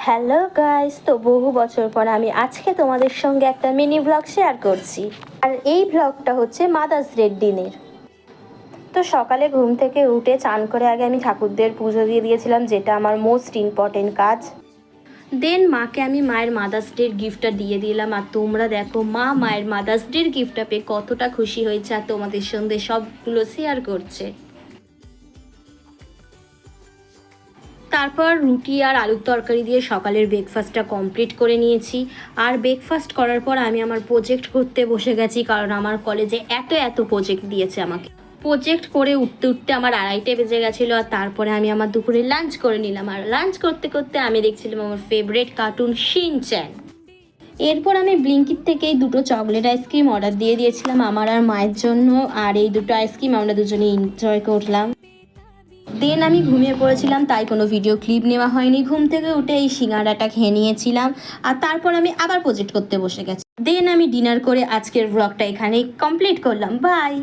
Hello guys, তো বহু বছর পর আমি আজকে তোমাদের সঙ্গে একটা মিনি ব্লগ শেয়ার করছি। আর এই ব্লগটা হচ্ছে মাদার্স ডের দিনের। তো সকালে ঘুম থেকে উঠে চান করে আগে আমি ঠাকুরদের পুজো দিয়ে দিয়েছিলাম, যেটা আমার মোস্ট ইম্পর্টেন্ট কাজ। দেন মাকে আমি মায়ের মাদার্স ডের গিফটটা দিয়ে দিলাম। আর তোমরা দেখো মা মায়ের মাদার্স ডের গিফটটা পেয়ে কতটা খুশি হয়েছে আর তোমাদের সঙ্গে সবগুলো শেয়ার করছে। তারপর রুটি আর আলুর তরকারি দিয়ে সকালের ব্রেকফাস্টটা কমপ্লিট করে নিয়েছি। আর ব্রেকফাস্ট করার পর আমি আমার প্রজেক্ট করতে বসে গেছি, কারণ আমার কলেজে এত প্রজেক্ট দিয়েছে আমাকে। প্রজেক্ট করে উঠতে উঠতে আমার 2:30 বেজে গেছিলো। আর তারপরে আমি আমার দুপুরে লাঞ্চ করে নিলাম। আর লাঞ্চ করতে করতে আমি দেখছিলাম আমার ফেভারিট কার্টুন শিনচ্যান। এরপর আমি ব্লিঙ্কিট থেকে এই দুটো চকলেট আইসক্রিম অর্ডার দিয়ে দিয়েছিলাম আমার আর মায়ের জন্য। আর এই দুটো আইসক্রিম আমরা দুজনে এনজয় করলাম। দেন আমি ঘুমিয়ে পড়েছিলাম, তাই কোনো ভিডিও ক্লিপ নেওয়া হয়নি। ঘুম থেকে উঠে এই সিঙ্গাড়াটা খেয়ে নিয়েছিলাম। আর তারপর আমি আবার প্রজেক্ট করতে বসে গেছি। দেন আমি ডিনার করে আজকের ব্লগটা এখানেই কমপ্লিট করলাম। বাই।